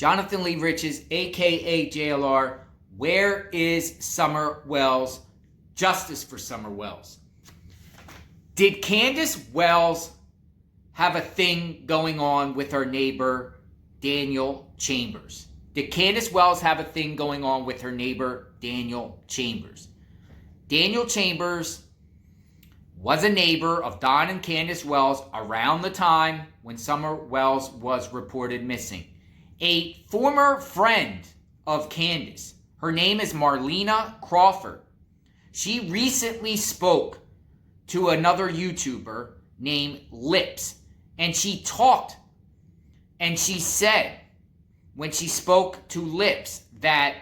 Jonathan Lee Riches, a.k.a. JLR. Where is Summer Wells? Justice for Summer Wells. Did Candus Wells have a thing going on with her neighbor, Daniel Chambers? Did Candus Wells have a thing going on with her neighbor, Daniel Chambers? Daniel Chambers was a neighbor of Don and Candus Wells around the time when Summer Wells was reported missing. A former friend of Candus, her name is Marlena Crawford. She recently spoke to another YouTuber named Lips, and she talked and she said when she spoke to Lips that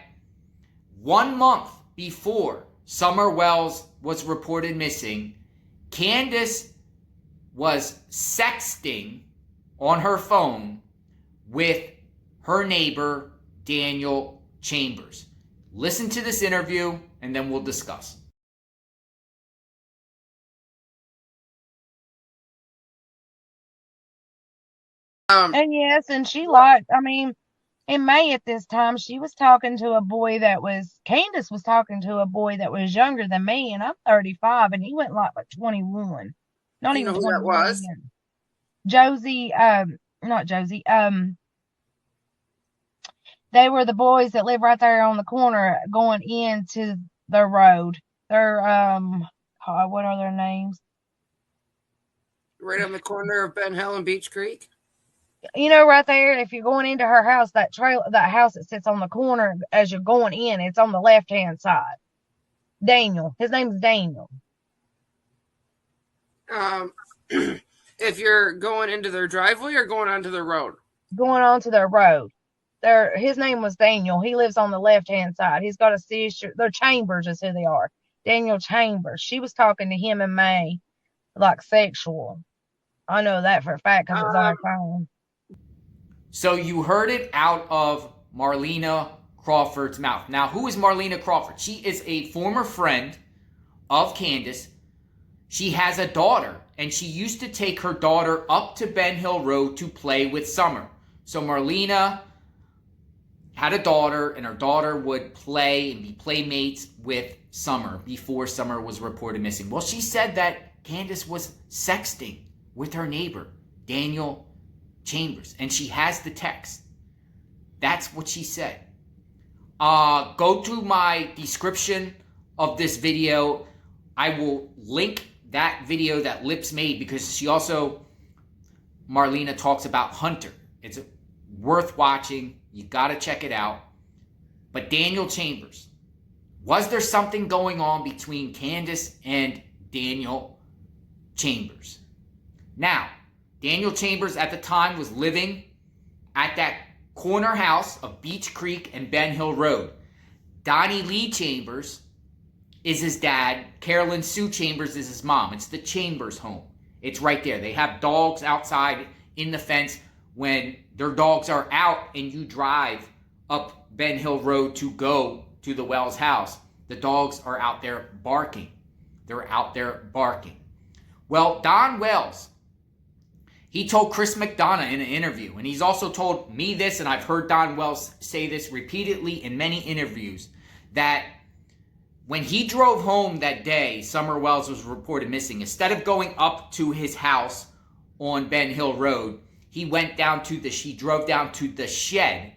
1 month before Summer Wells was reported missing, Candus was sexting on her phone with her neighbor, Daniel Chambers. Listen to this interview and then we'll discuss. And yes, and she liked, I mean, in May at this time, she was talking to a boy Candace was talking to a boy that was younger than me, and I'm 35, and he went like 21. Not You even know who that 21 was? yet. Josie, not Josie, they were the boys that live right there on the corner going into the road. They're, what are their names? Right on the corner of Ben Hill and Beach Creek. You know, right there, if you're going into her house, that house that sits on the corner as you're going in, it's on the left-hand side. Daniel. His name is Daniel. If you're going into their driveway or going onto the road? Going onto their road. His name was Daniel. He lives on the left-hand side. He's got a sister. They're Chambers is who they are. Daniel Chambers. She was talking to him in May, like sexual. I know that for a fact because it's on her phone. So you heard it out of Marlena Crawford's mouth. Now, who is Marlena Crawford? She is a former friend of Candus. She has a daughter, and she used to take her daughter up to Ben Hill Road to play with Summer. So Marlena had a daughter, and her daughter would play and be playmates with Summer before Summer was reported missing. Well, she said that Candus was sexting with her neighbor, Daniel Chambers, and she has the text. That's what she said. Go to my description of this video. I will link that video that Lips made because she also, Marlena talks about Hunter. It's worth watching. You got to check it out. But Daniel Chambers, was there something going on between Candus and Daniel Chambers? Now, Daniel Chambers at the time was living at that corner house of Beach Creek and Ben Hill Road. Donnie Lee Chambers is his dad. Carolyn Sue Chambers is his mom. It's the Chambers home. It's right there. They have dogs outside in the fence. When their dogs are out and you drive up Ben Hill Road to go to the Wells house, the dogs are out there barking. They're out there barking. Well, Don Wells, he told Chris McDonough in an interview, and he's also told me this, and I've heard Don Wells say this repeatedly in many interviews, that when he drove home that day, Summer Wells was reported missing. Instead of going up to his house on Ben Hill Road, he drove down to the shed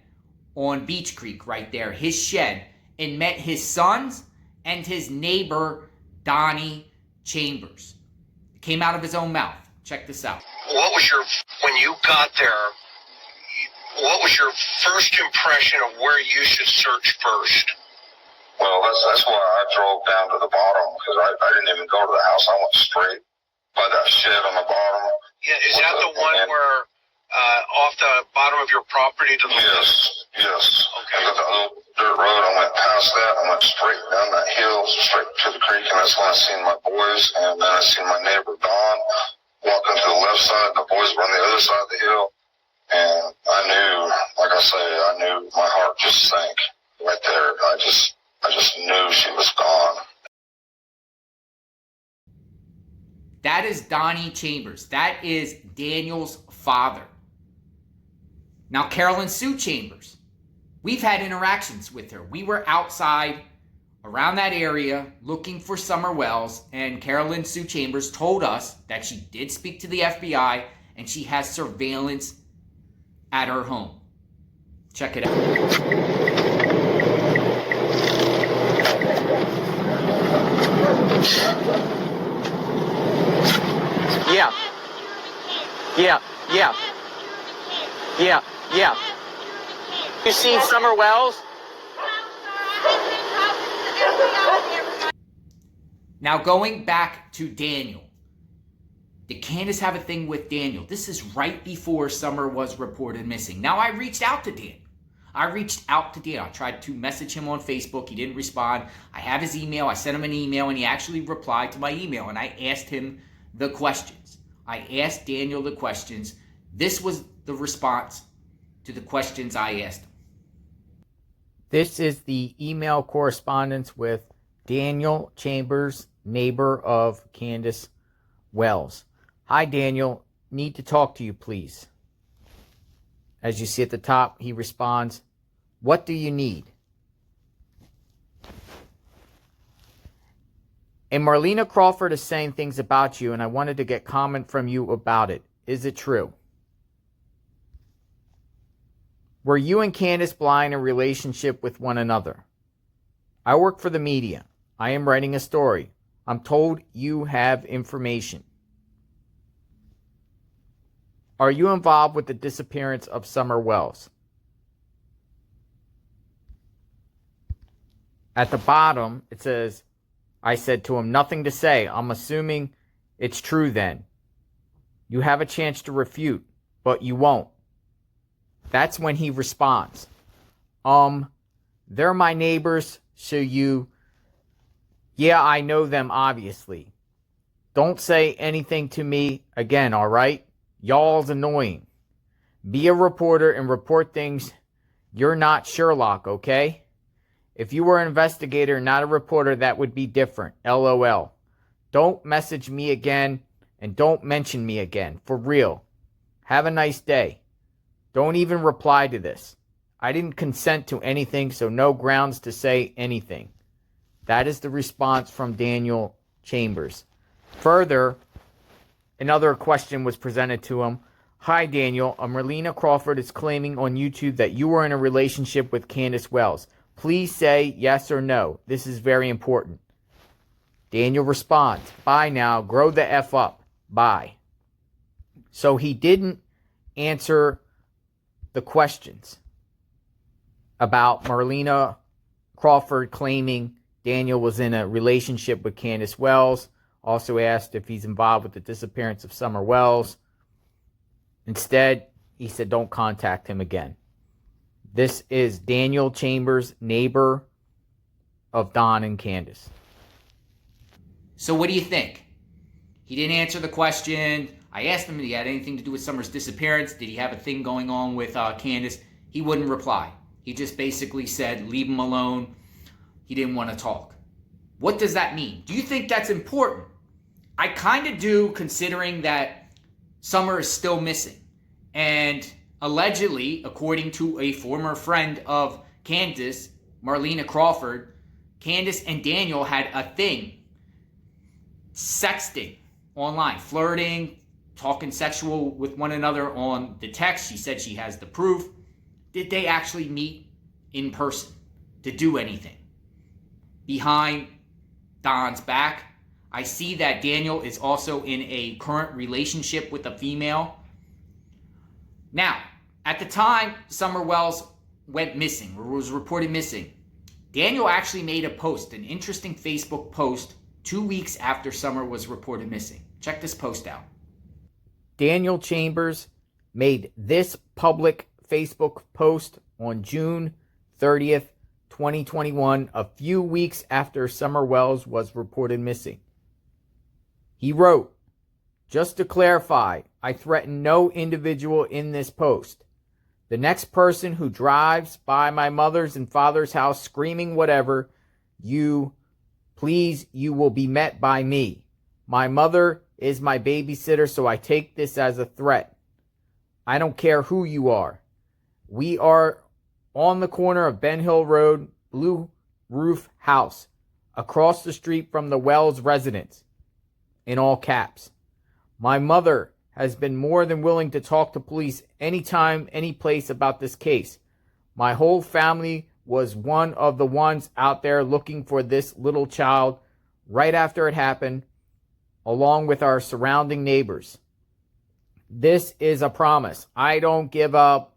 on Beach Creek right there, his shed, and met his sons and his neighbor, Donnie Chambers. It came out of his own mouth. Check this out. When you got there, what was your first impression of where you should search first? Well, that's why I drove down to the bottom, because I didn't even go to the house. I went straight by that shed on the bottom. Yeah, is that the one where off the bottom of your property to the left? Yes. Okay. And the little dirt road, I went past that. I went straight down that hill, straight to the creek, and that's when I seen my boys, and then I seen my neighbor Don walking to the left side. The boys were on the other side of the hill, and I knew, like I say, I knew my heart just sank right there. I just knew she was gone. That is Donnie Chambers. That is Daniel's father. Now, Carolyn Sue Chambers, we've had interactions with her. We were outside around that area looking for Summer Wells, and Carolyn Sue Chambers told us that she did speak to the FBI and she has surveillance at her home. Check it out. Yeah. You seen Summer Wells? Now, going back to Daniel. Did Candus have a thing with Daniel? This is right before Summer was reported missing. Now, I reached out to Daniel. I tried to message him on Facebook. He didn't respond. I have his email. I sent him an email, and he actually replied to my email, and I asked him the questions. I asked Daniel the questions. This was the response to the questions I asked him. This is the email correspondence with Daniel Chambers, neighbor of Candus Wells. Hi, Daniel. Need to talk to you, please. As you see at the top, he responds, what do you need? And Marlena Crawford is saying things about you, and I wanted to get comment from you about it. Is it true? Were you and Candus Bly in a relationship with one another? I work for the media. I am writing a story. I'm told you have information. Are you involved with the disappearance of Summer Wells? At the bottom, it says, I said to him, nothing to say. I'm assuming it's true then. You have a chance to refute, but you won't. That's when he responds. They're my neighbors, so yeah, I know them, obviously. Don't say anything to me again, all right? Y'all's annoying. Be a reporter and report things. You're not Sherlock, okay? If you were an investigator, not a reporter, that would be different. LOL. Don't message me again, and don't mention me again. For real. Have a nice day. Don't even reply to this. I didn't consent to anything, so no grounds to say anything. That is the response from Daniel Chambers. Further, another question was presented to him. Hi, Daniel. Marlena Crawford is claiming on YouTube that you were in a relationship with Candus Wells. Please say yes or no. This is very important. Daniel responds, bye now. Grow the F up. Bye. So he didn't answer the questions about Marlena Crawford claiming Daniel was in a relationship with Candus Wells. Also asked if he's involved with the disappearance of Summer Wells. Instead, he said don't contact him again. This is Daniel Chambers, neighbor of Don and Candus. So what do you think? He didn't answer the question. I asked him if he had anything to do with Summer's disappearance. Did he have a thing going on with Candus? He wouldn't reply. He just basically said, leave him alone. He didn't want to talk. What does that mean? Do you think that's important? I kind of do, considering that Summer is still missing. And allegedly, according to a former friend of Candus, Marlena Crawford, Candus and Daniel had a thing. Sexting online, flirting, talking sexual with one another on the text. She said she has the proof. Did they actually meet in person to do anything? Behind Don's back, I see that Daniel is also in a current relationship with a female. Now, at the time Summer Wells went missing or was reported missing, Daniel actually made a post, an interesting Facebook post, 2 weeks after Summer was reported missing. Check this post out. Daniel Chambers made this public Facebook post on June 30th, 2021, a few weeks after Summer Wells was reported missing. He wrote, just to clarify, I threaten no individual in this post. The next person who drives by my mother's and father's house screaming whatever, you will be met by me. My mother is my babysitter, so I take this as a threat. I don't care who you are. We are on the corner of Ben Hill Road, Blue Roof House, across the street from the Wells residence, in all caps. My mother has been more than willing to talk to police anytime, any place about this case. My whole family was one of the ones out there looking for this little child right after it happened, along with our surrounding neighbors. This is a promise. I don't give up.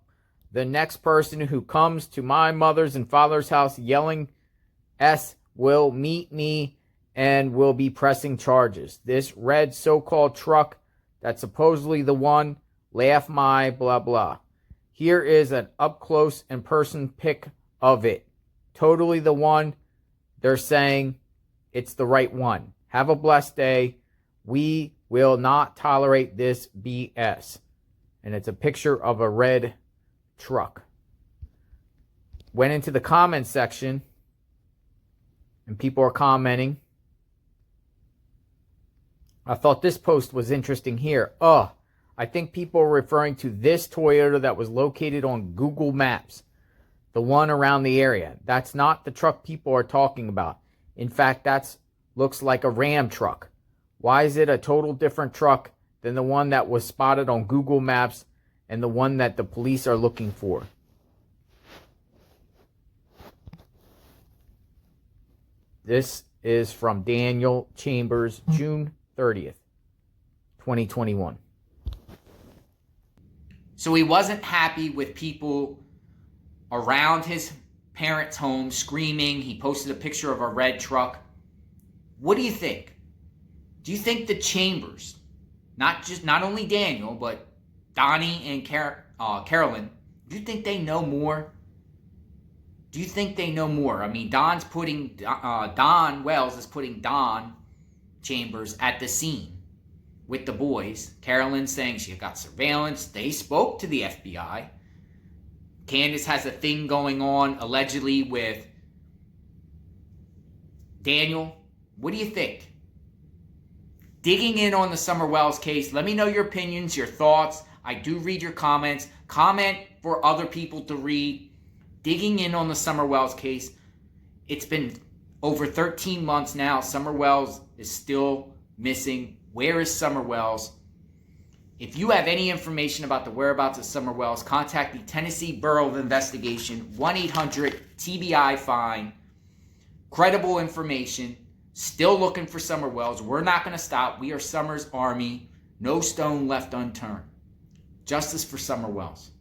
The next person who comes to my mother's and father's house yelling S will meet me and will be pressing charges. This red so-called truck that's supposedly the one, laugh my blah blah. Here is an up-close and person pic of it. Totally the one. They're saying it's the right one. Have a blessed day. We will not tolerate this BS. And it's a picture of a red truck. Went into the comments section, and people are commenting. I thought this post was interesting here. I think people are referring to this Toyota that was located on Google Maps, the one around the area. That's not the truck people are talking about. In fact, that looks like a Ram truck. Why is it a total different truck than the one that was spotted on Google Maps and the one that the police are looking for? This is from Daniel Chambers, June 30th, 2021. So he wasn't happy with people around his parents' home screaming. He posted a picture of a red truck. What do you think? Do you think the Chambers, not only Daniel, but Donnie and Carolyn, do you think they know more? Do you think they know more? I mean, Don Wells is putting Don Chambers at the scene with the boys. Carolyn saying she got surveillance. They spoke to the FBI. Candus has a thing going on, allegedly, with Daniel. What do you think? Digging in on the Summer Wells case, let me know your opinions, your thoughts. I do read your comments. Comment for other people to read. Digging in on the Summer Wells case. It's been over 13 months now. Summer Wells is still missing. Where is Summer Wells? If you have any information about the whereabouts of Summer Wells, contact the Tennessee Bureau of Investigation, 1-800-TBI-FINE. Credible information. Still looking for Summer Wells. We're not going to stop. We are Summer's army. No stone left unturned. Justice for Summer Wells.